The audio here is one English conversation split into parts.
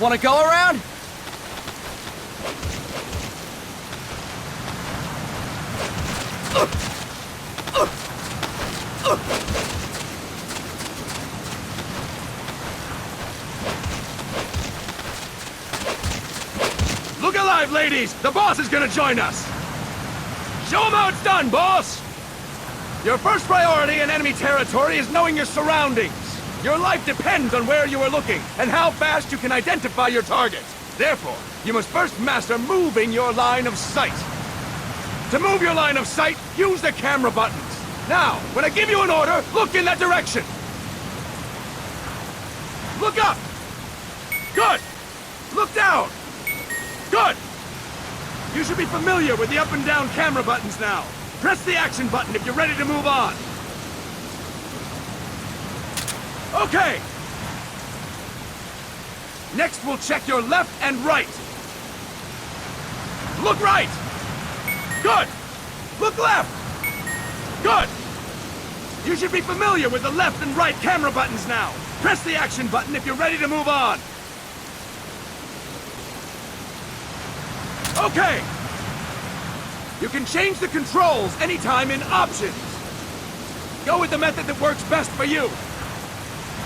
Wanna go around? Look alive, ladies! The boss is gonna join us! Show him how it's done, boss! Your first priority in enemy territory is knowing your surroundings. Your life depends on where you are looking, and how fast you can identify your target. Therefore, you must first master moving your line of sight. To move your line of sight, use the camera buttons. Now, when I give you an order, look in that direction. Look up! Good! Look down! Good! You should be familiar with the up and down camera buttons now. Press the action button if you're ready to move on. Okay! Next, we'll check your left and right. Look right! Good! Look left! Good! You should be familiar with the left and right camera buttons now. Press the action button if you're ready to move on. Okay! You can change the controls anytime in Options. Go with the method that works best for you.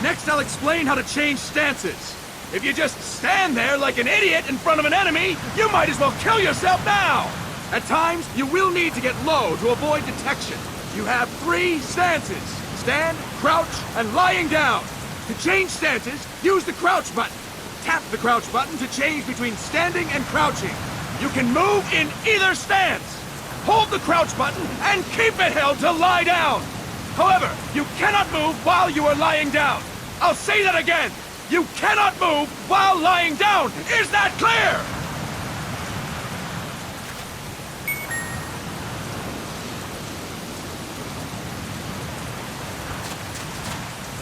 Next, I'll explain how to change stances. If you just stand there like an idiot in front of an enemy, you might as well kill yourself now! At times, you will need to get low to avoid detection. You have 3 stances: stand, crouch, and lying down. To change stances, use the crouch button. Tap the crouch button to change between standing and crouching. You can move in either stance. Hold the crouch button and keep it held to lie down. However, you cannot move while you are lying down. I'll say that again. You cannot move while lying down. Is that clear?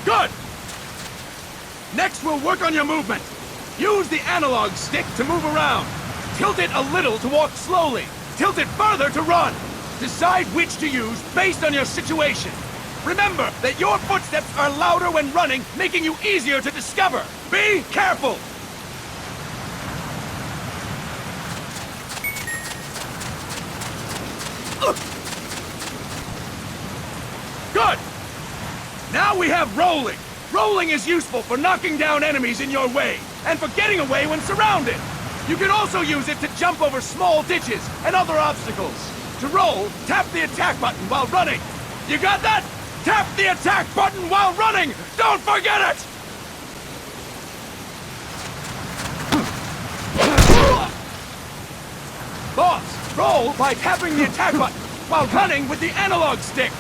Good! Next, we'll work on your movement. Use the analog stick to move around. Tilt it a little to walk slowly. Tilt it further to run. Decide which to use based on your situation. Remember that your footsteps are louder when running, making you easier to discover. Be careful! Good! Now we have rolling. Rolling is useful for knocking down enemies in your way, and for getting away when surrounded. You can also use it to jump over small ditches and other obstacles. To roll, tap the attack button while running. You got that? Tap the attack button while running! Don't forget it! Boss, roll by tapping the attack button while running with the analog stick.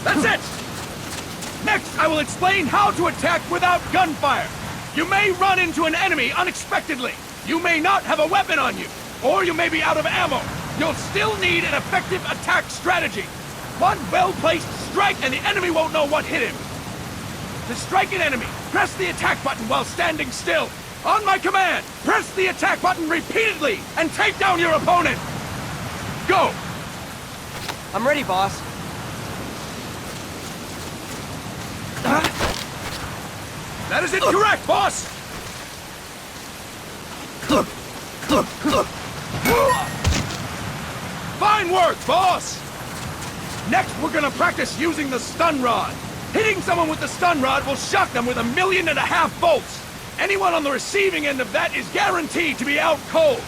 That's it! Next, I will explain how to attack without gunfire. You may run into an enemy unexpectedly. You may not have a weapon on you, or you may be out of ammo. You'll still need an effective attack strategy. One well-placed strike and the enemy won't know what hit him. To strike an enemy, press the attack button while standing still. On my command, press the attack button repeatedly and take down your opponent. Go! I'm ready, boss. That is incorrect, boss! Fine work, boss! Next, we're gonna practice using the stun rod. Hitting someone with the stun rod will shock them with 1.5 million volts. Anyone on the receiving end of that is guaranteed to be out cold.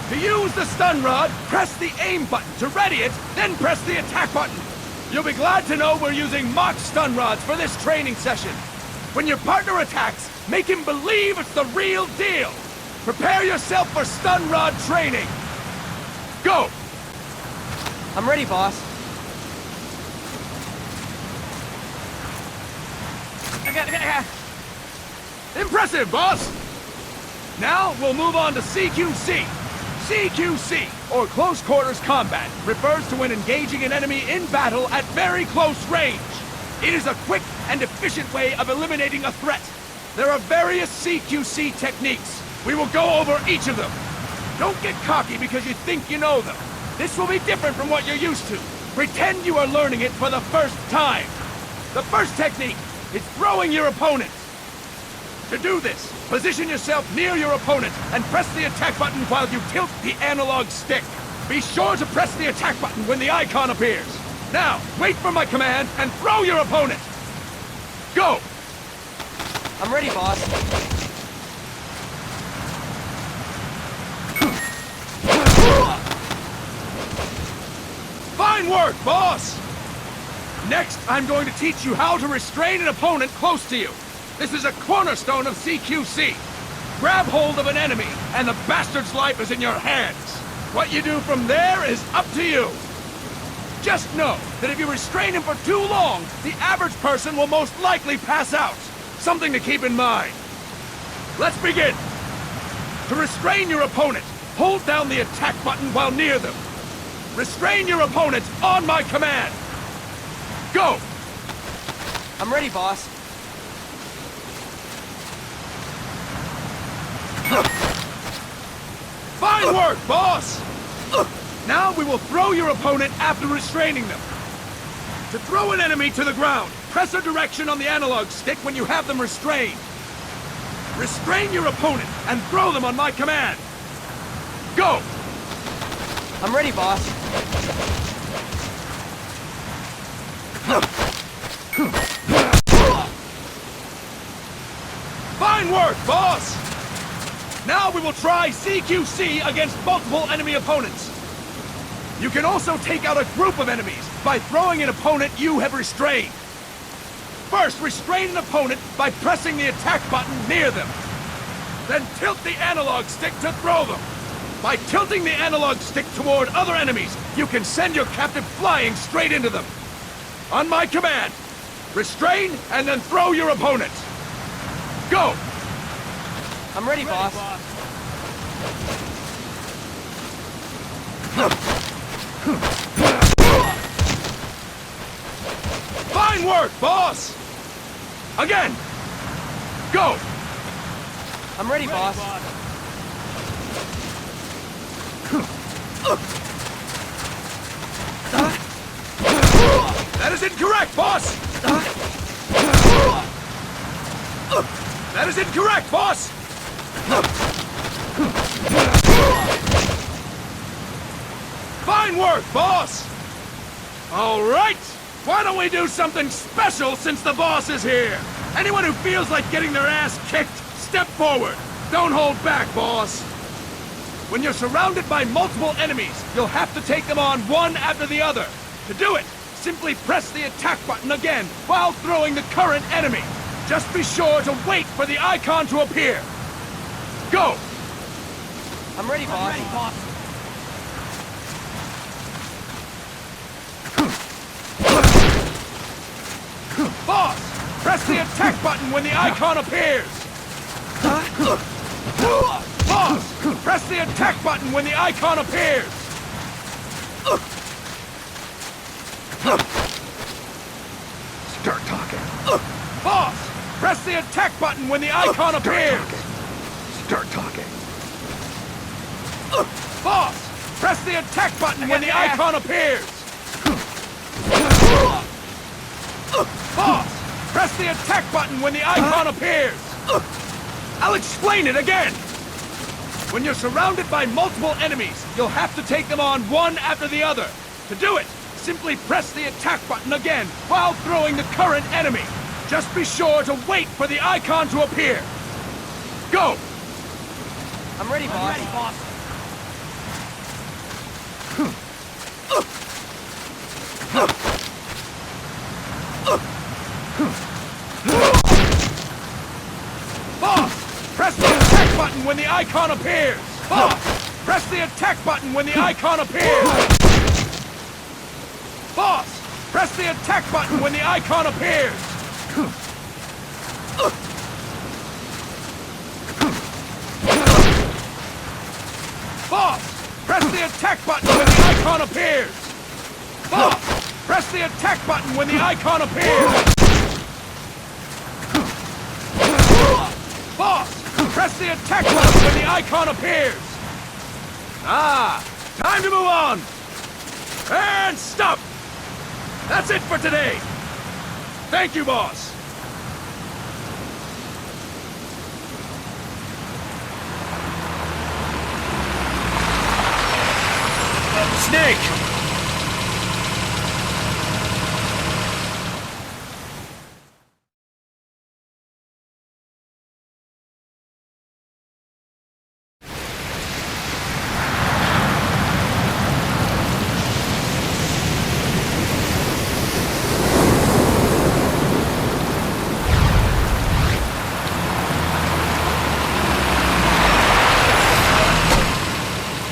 To use the stun rod, press the aim button to ready it, then press the attack button. You'll be glad to know we're using mock stun rods for this training session. When your partner attacks, make him believe it's the real deal. Prepare yourself for stun rod training. Go! I'm ready, boss. Impressive, boss! Now, we'll move on to CQC. CQC, or Close Quarters Combat, refers to when engaging an enemy in battle at very close range. It is a quick and efficient way of eliminating a threat. There are various CQC techniques. We will go over each of them. Don't get cocky because you think you know them. This will be different from what you're used to. Pretend you are learning it for the first time. The first technique is throwing your opponent. To do this, position yourself near your opponent and press the attack button while you tilt the analog stick. Be sure to press the attack button when the icon appears. Now, wait for my command and throw your opponent. Go! I'm ready, boss. Fine work, boss! Next, I'm going to teach you how to restrain an opponent close to you. This is a cornerstone of CQC. Grab hold of an enemy, and the bastard's life is in your hands. What you do from there is up to you. Just know that if you restrain him for too long, the average person will most likely pass out. Something to keep in mind. Let's begin. To restrain your opponent, hold down the attack button while near them. Restrain your opponent on my command. Go! I'm ready, boss. Fine work, boss! Now we will throw your opponent after restraining them. To throw an enemy to the ground, press a direction on the analog stick when you have them restrained. Restrain your opponent and throw them on my command. Go! I'm ready, boss. Fine work, boss! Now we will try CQC against multiple enemy opponents. You can also take out a group of enemies by throwing an opponent you have restrained. First, restrain an opponent by pressing the attack button near them. Then tilt the analog stick to throw them. By tilting the analog stick toward other enemies, you can send your captive flying straight into them. On my command, restrain and then throw your opponent. Go! I'm ready, boss. Fine work, boss! Again! Go! I'm ready, boss. That is incorrect, boss! That is incorrect, boss! Fine work, boss! All right! Why don't we do something special since the boss is here? Anyone who feels like getting their ass kicked, step forward. Don't hold back, boss. When you're surrounded by multiple enemies, you'll have to take them on one after the other. To do it, simply press the attack button again while throwing the current enemy. Just be sure to wait for the icon to appear. Go! I'm ready, boss. Boss, press the attack button when the icon appears. Boss, press the attack button when the icon appears. Start talking. Boss, press the attack button when the icon appears. Start talking. Boss, press the attack button when the icon appears. Boss, press the attack button when the icon appears. I'll explain it again. When you're surrounded by multiple enemies, you'll have to take them on one after the other. To do it, simply press the attack button again while throwing the current enemy. Just be sure to wait for the icon to appear. Go! I'm ready, boss. Boss, press the attack button when the icon appears. Boss, press the attack button when the icon appears. Boss, press the attack button when the icon appears. Boss, press the attack button when the icon appears. Boss, press the attack button when the icon appears. Boss, press the attack button when the icon appears. Ah, time to move on. And stop! That's it for today! Thank you, boss! Snake!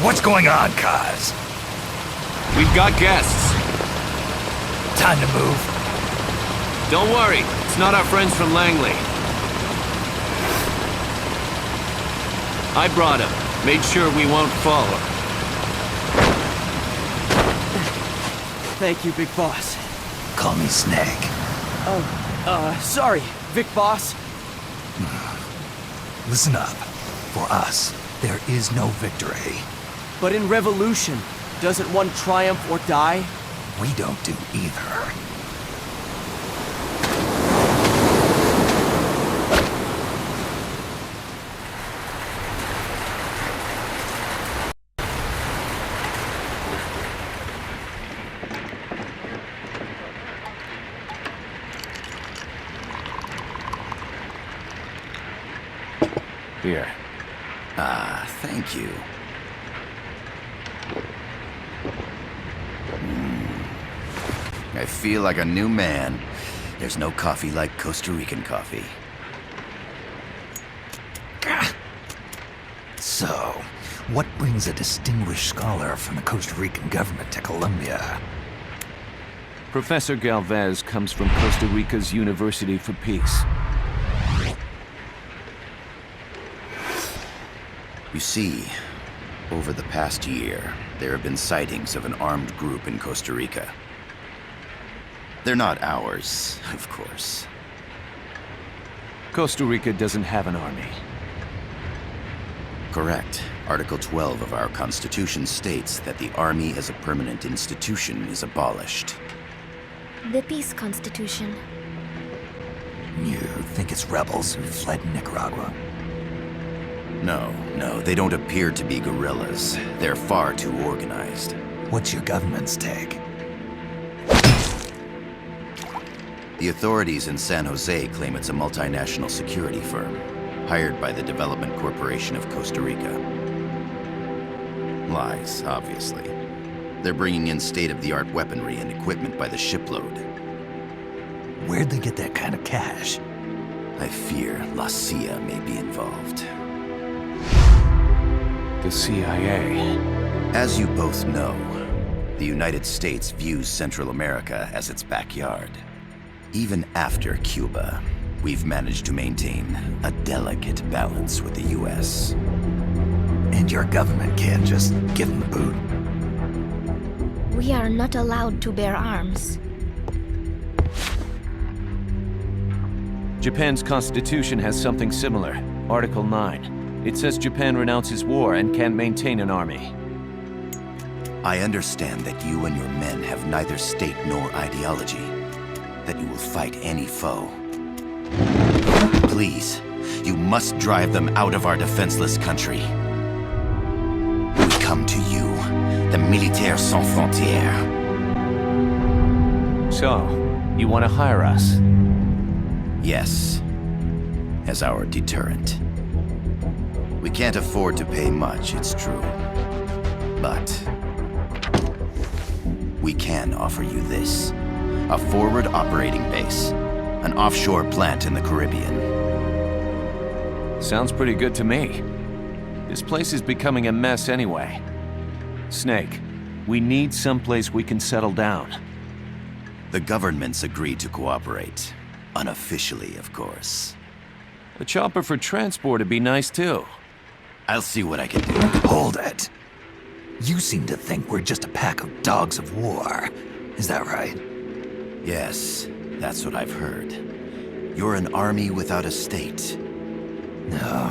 What's going on, Kaz? We've got guests. Time to move. Don't worry, it's not our friends from Langley. I brought him. Made sure we won't fall. Thank you, Big Boss. Call me Snake. Sorry, Vic Boss. Listen up. For us, there is no victory. But in Revolution, doesn't one triumph or die? We don't do either. Here. Ah, thank you. I feel like a new man. There's no coffee like Costa Rican coffee. So, what brings a distinguished scholar from the Costa Rican government to Colombia? Professor Galvez comes from Costa Rica's University for Peace. You see, over the past year, there have been sightings of an armed group in Costa Rica. They're not ours, of course. Costa Rica doesn't have an army. Correct. Article 12 of our Constitution states that the Army as a permanent institution is abolished. The Peace Constitution. You think it's rebels who fled Nicaragua? No, they don't appear to be guerrillas. They're far too organized. What's your government's take? The authorities in San Jose claim it's a multinational security firm, hired by the Development Corporation of Costa Rica. Lies, obviously. They're bringing in state-of-the-art weaponry and equipment by the shipload. Where'd they get that kind of cash? I fear La CIA may be involved. The CIA. As you both know, the United States views Central America as its backyard. Even after Cuba, we've managed to maintain a delicate balance with the US. And your government can't just give them the boot? We are not allowed to bear arms. Japan's constitution has something similar. Article 9. It says Japan renounces war and can't maintain an army. I understand that you and your men have neither state nor ideology. That you will fight any foe. Please, you must drive them out of our defenseless country. We come to you, the Militaires Sans Frontières. So, you want to hire us? Yes, as our deterrent. We can't afford to pay much, it's true. But we can offer you this. A forward operating base. An offshore plant in the Caribbean. Sounds pretty good to me. This place is becoming a mess anyway. Snake, we need someplace we can settle down. The governments agreed to cooperate. Unofficially, of course. A chopper for transport would be nice too. I'll see what I can do. Hold it. You seem to think we're just a pack of dogs of war. Is that right? Yes, that's what I've heard. You're an army without a state. No,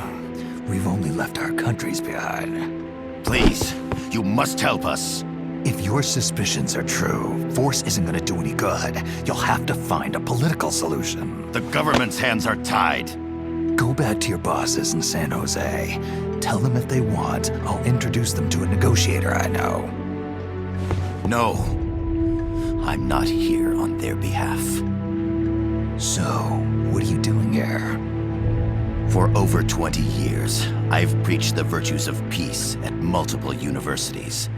we've only left our countries behind. Please, you must help us. If your suspicions are true, force isn't gonna do any good. You'll have to find a political solution. The government's hands are tied. Go back to your bosses in San Jose. Tell them if they want, I'll introduce them to a negotiator I know. No. I'm not here on their behalf. So, what are you doing here? For over 20 years, I've preached the virtues of peace at multiple universities.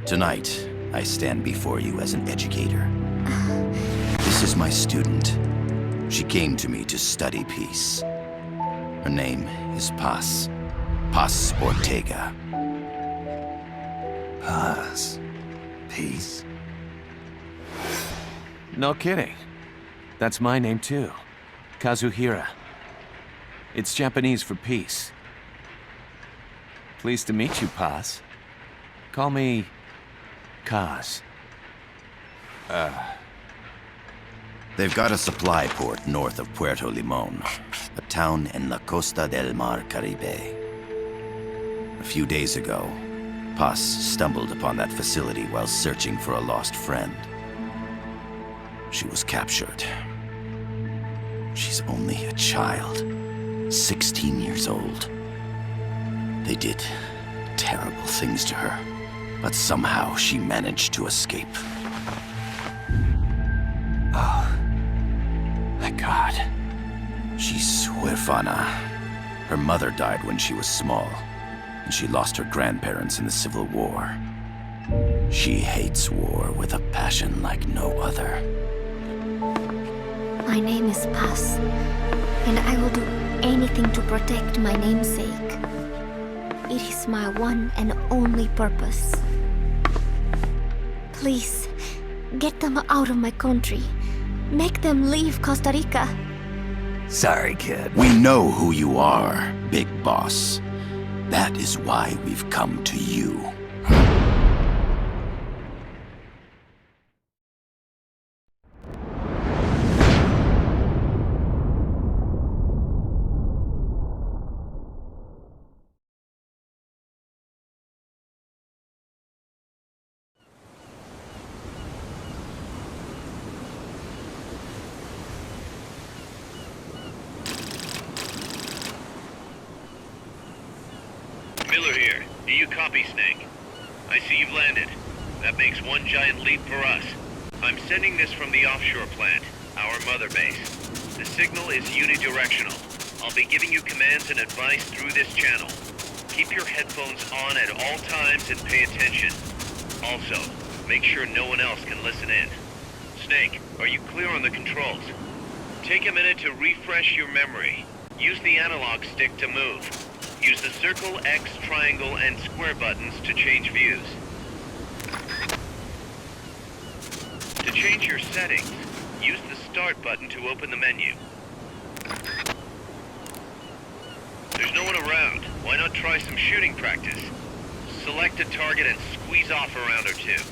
Tonight, I stand before you as an educator. This is my student. She came to me to study peace. Her name is Paz. Paz Ortega. Paz. Peace. No kidding. That's my name too. Kazuhira. It's Japanese for peace. Pleased to meet you, Paz. Call me Kaz. They've got a supply port north of Puerto Limon, a town in la Costa del Mar Caribe. A few days ago, Paz stumbled upon that facility while searching for a lost friend. She was captured. She's only a child, 16 years old. They did terrible things to her, but somehow she managed to escape. Thank God. She's huérfana. Her mother died when she was small, and she lost her grandparents in the Civil War. She hates war with a passion like no other. My name is Paz, and I will do anything to protect my namesake. It is my one and only purpose. Please, get them out of my country. Make them leave Costa Rica. Sorry, kid. We know who you are, Big Boss. That is why we've come to you. Miller here. Do you copy, Snake? I see you've landed. That makes one giant leap for us. I'm sending this from the offshore plant, our mother base. The signal is unidirectional. I'll be giving you commands and advice through this channel. Keep your headphones on at all times and pay attention. Also, make sure no one else can listen in. Snake, are you clear on the controls? Take a minute to refresh your memory. Use the analog stick to move. Use the circle, X, triangle, and square buttons to change views. To change your settings, use the start button to open the menu. There's no one around. Why not try some shooting practice? Select a target and squeeze off a round or two.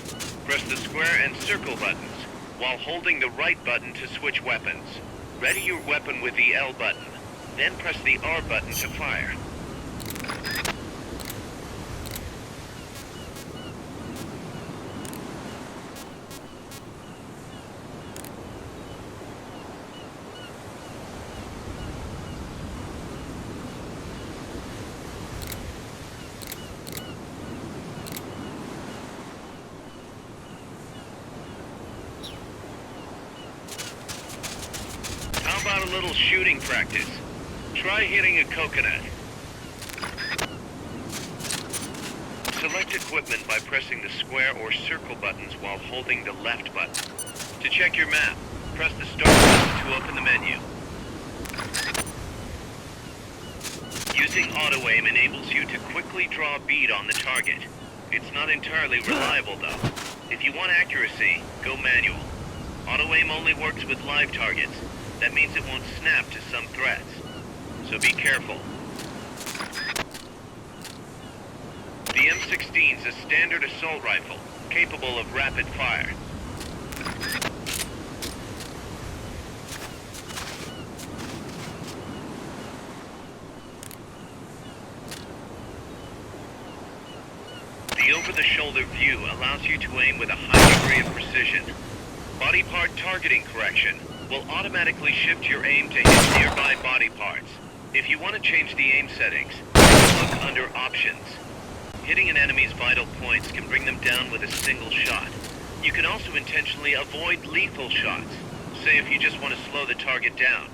Press the square and circle buttons, while holding the right button to switch weapons. Ready your weapon with the L button, then press the R button to fire. How about a little shooting practice? Try hitting a coconut. Select equipment by pressing the square or circle buttons while holding the left button. To check your map, press the start button to open the menu. Using auto-aim enables you to quickly draw a bead on the target. It's not entirely reliable though. If you want accuracy, go manual. Auto-aim only works with live targets. That means it won't snap to some threats. So be careful. The M16's a standard assault rifle, capable of rapid fire. The over-the-shoulder view allows you to aim with a high degree of precision. Body part targeting correction will automatically shift your aim to hit nearby body parts. If you want to change the aim settings, take a look under Options. Hitting an enemy's vital points can bring them down with a single shot. You can also intentionally avoid lethal shots, say if you just want to slow the target down.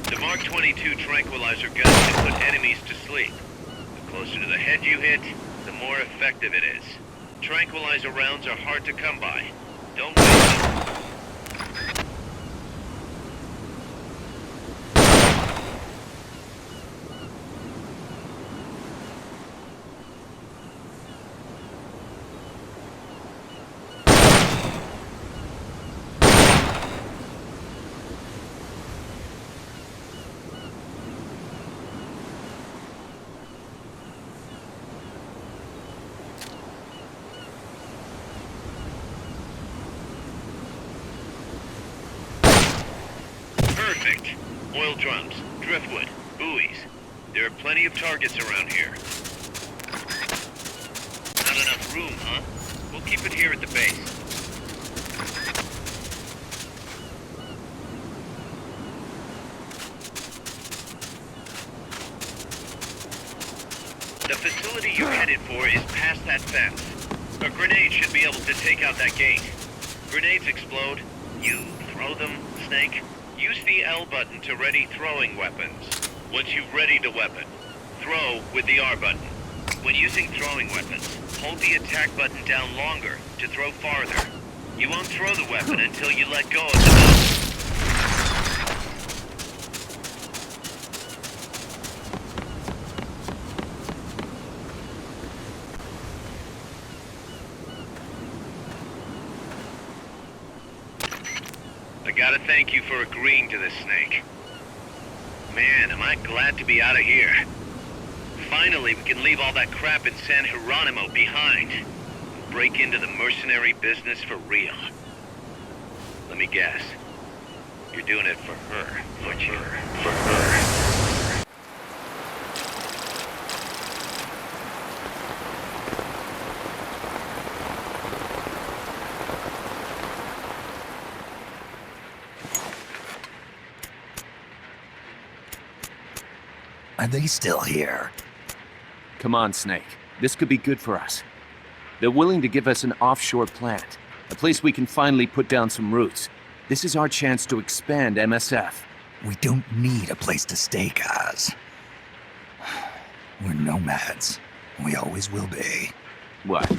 The Mark 22 tranquilizer gun can put enemies to sleep. The closer to the head you hit, the more effective it is. Tranquilizer rounds are hard to come by. Don't waste them. Perfect. Oil drums, driftwood, buoys. There are plenty of targets around here. Not enough room, huh? We'll keep it here at the base. The facility you're headed for is past that fence. A grenade should be able to take out that gate. Grenades explode. You throw them, Snake. Use the L button to ready throwing weapons. Once you've readied a weapon, throw with the R button. When using throwing weapons, hold the attack button down longer to throw farther. You won't throw the weapon until you let go of the button. I gotta thank you for agreeing to this, Snake. Man, am I glad to be out of here. Finally, we can leave all that crap in San Geronimo behind. And break into the mercenary business for real. Let me guess. You're doing it for her, aren't you? For her. Are they still here? Come on, Snake. This could be good for us. They're willing to give us an offshore plant, a place we can finally put down some roots. This is our chance to expand MSF. We don't need a place to stay, Kaz. We're nomads. We always will be. What?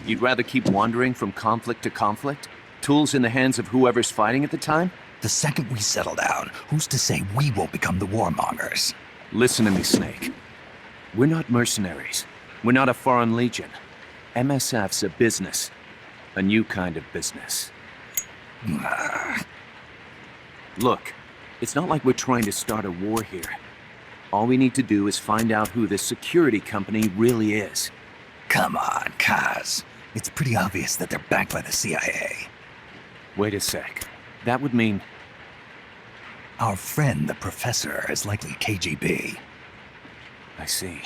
You'd rather keep wandering from conflict to conflict? Tools in the hands of whoever's fighting at the time? The second we settle down, who's to say we won't become the warmongers? Listen to me, Snake. We're not mercenaries. We're not a foreign legion. MSF's a business. A new kind of business. Look, it's not like we're trying to start a war here. All we need to do is find out who this security company really is. Come on, Kaz. It's pretty obvious that they're backed by the CIA. Wait a sec. That would mean... Our friend, the professor, is likely KGB. I see.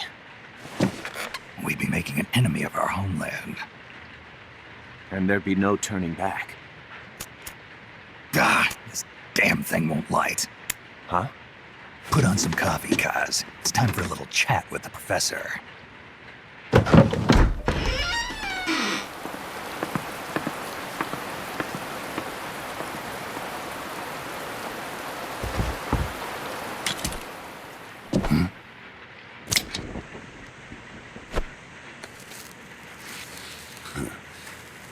We'd be making an enemy of our homeland. And there'd be no turning back. This damn thing won't light. Huh? Put on some coffee, Kaz. It's time for a little chat with the professor.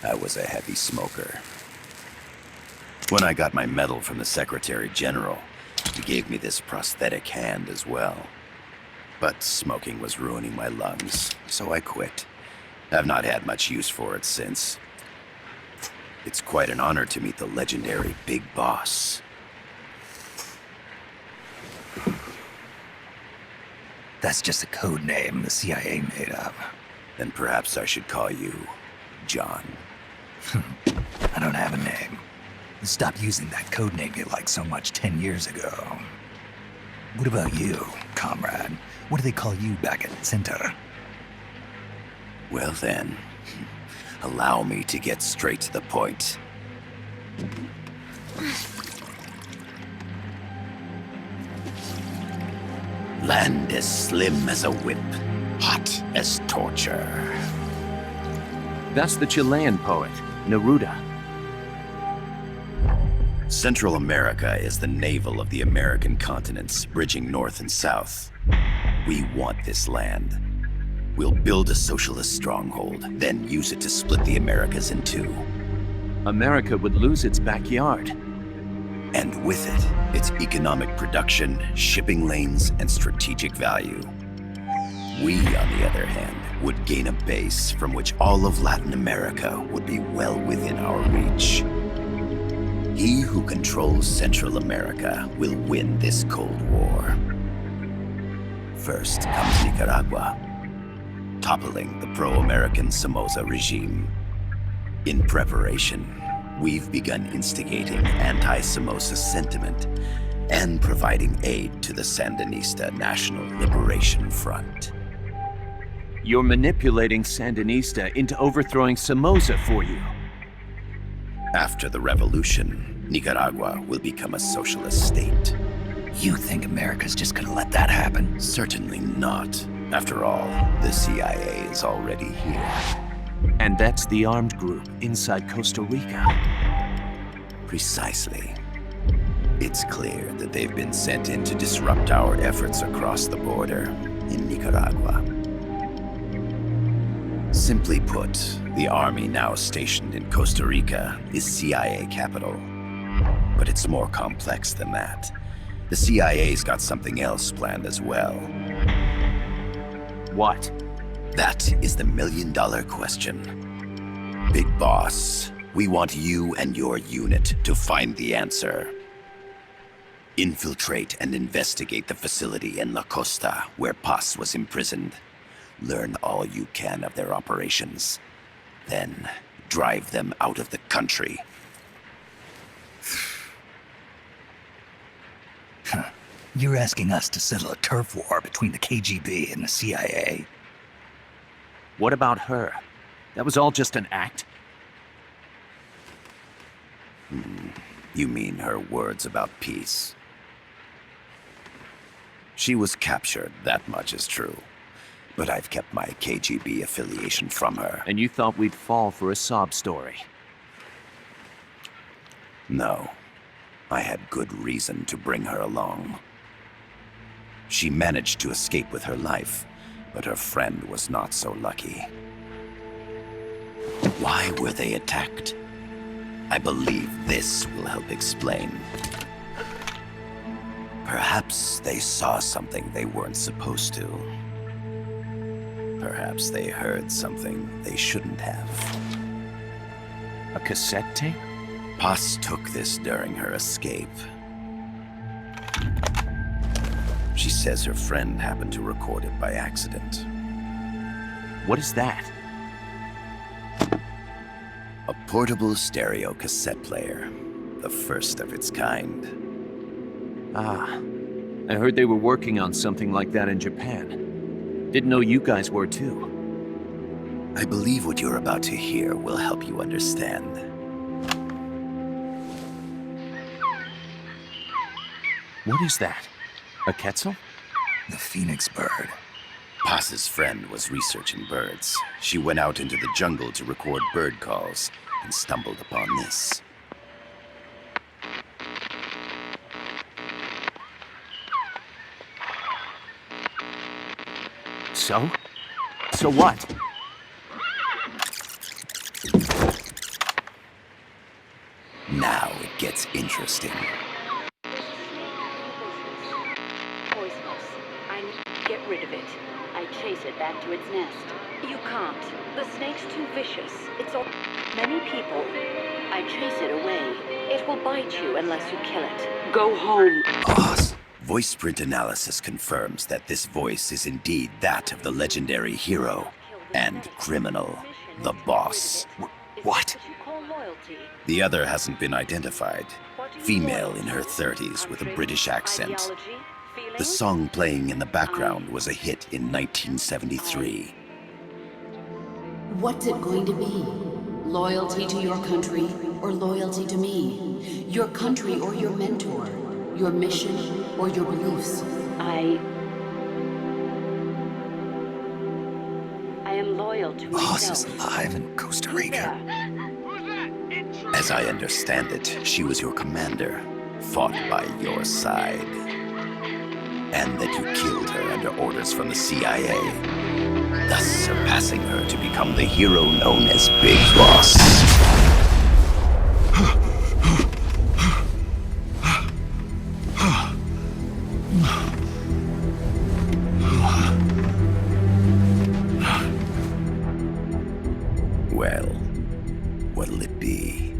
I was a heavy smoker. When I got my medal from the Secretary General, he gave me this prosthetic hand as well. But smoking was ruining my lungs, so I quit. I've not had much use for it since. It's quite an honor to meet the legendary Big Boss. That's just a code name the CIA made up. Then perhaps I should call you John. I don't have a name. Stop using that code name you liked so much 10 years ago. What about you, comrade? What do they call you back at Center? Well then, allow me to get straight to the point. Land as slim as a whip, hot as torture. That's the Chilean poet, Neruda. Central America is the navel of the American continents, bridging north and south. We want this land. We'll build a socialist stronghold, then use it to split the Americas in two. America would lose its backyard. And with it, its economic production, shipping lanes, and strategic value. We, on the other hand, would gain a base from which all of Latin America would be well within our reach. He who controls Central America will win this Cold War. First comes Nicaragua, toppling the pro-American Somoza regime. In preparation, we've begun instigating anti-Somoza sentiment and providing aid to the Sandinista National Liberation Front. You're manipulating Sandinista into overthrowing Somoza for you. After the revolution, Nicaragua will become a socialist state. You think America's just gonna let that happen? Certainly not. After all, the CIA is already here. And that's the armed group inside Costa Rica. Precisely. It's clear that they've been sent in to disrupt our efforts across the border in Nicaragua. Simply put, the army now stationed in Costa Rica is CIA capital. But it's more complex than that. The CIA's got something else planned as well. What? That is the million-dollar question. Big Boss, we want you and your unit to find the answer. Infiltrate and investigate the facility in La Costa where Paz was imprisoned. Learn all you can of their operations. Then, drive them out of the country. You're asking us to settle a turf war between the KGB and the CIA? What about her? That was all just an act? You mean her words about peace? She was captured, that much is true. But I've kept my KGB affiliation from her. And you thought we'd fall for a sob story? No. I had good reason to bring her along. She managed to escape with her life, but her friend was not so lucky. Why were they attacked? I believe this will help explain. Perhaps they saw something they weren't supposed to. Perhaps they heard something they shouldn't have. A cassette tape? Paz took this during her escape. She says her friend happened to record it by accident. What is that? A portable stereo cassette player. The first of its kind. Ah, I heard they were working on something like that in Japan. Didn't know you guys were too. I believe what you're about to hear will help you understand. What is that? A Quetzal? The Phoenix bird. Paz's friend was researching birds. She went out into the jungle to record bird calls and stumbled upon this. So? So what? Now it gets interesting. Poisonous. I need to get rid of it. I chase it back to its nest. You can't. The snake's too vicious. It's all many people. I chase it away. It will bite you unless you kill it. Go home. Boss. Voice print analysis confirms that this voice is indeed that of the legendary hero and criminal, the Boss. What? The other hasn't been identified. Female in her 30s with a British accent. feeling? The song playing in the background was a hit in 1973. What's it going to be? Loyalty to your country or loyalty to me? Your country or your mentor? Your mission or your beliefs? I am loyal to Boss is myself. alive in Costa Rica. As I understand it, she was your commander, fought by your side. And that you killed her under orders from the CIA, thus surpassing her to become the hero known as Big Boss. Well, what'll it be?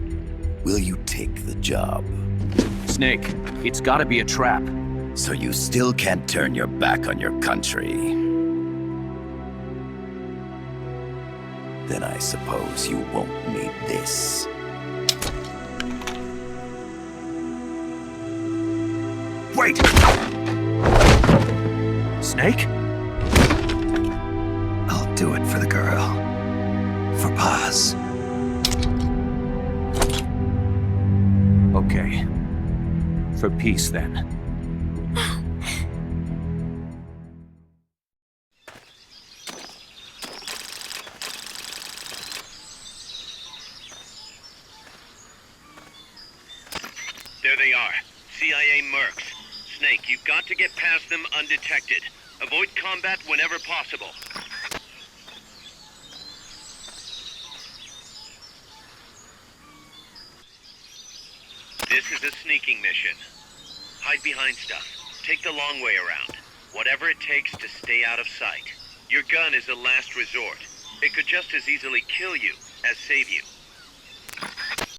Will you take the job? Snake, it's gotta be a trap. So you still can't turn your back on your country? Then I suppose you won't need this. Wait! Snake? I'll do it for the girl. For Paz. Okay. For peace, then. There they are. CIA mercs. Snake, you've got to get past them undetected. Avoid combat whenever possible. This is a sneaking mission. Hide behind stuff. Take the long way around. Whatever it takes to stay out of sight. Your gun is a last resort. It could just as easily kill you as save you.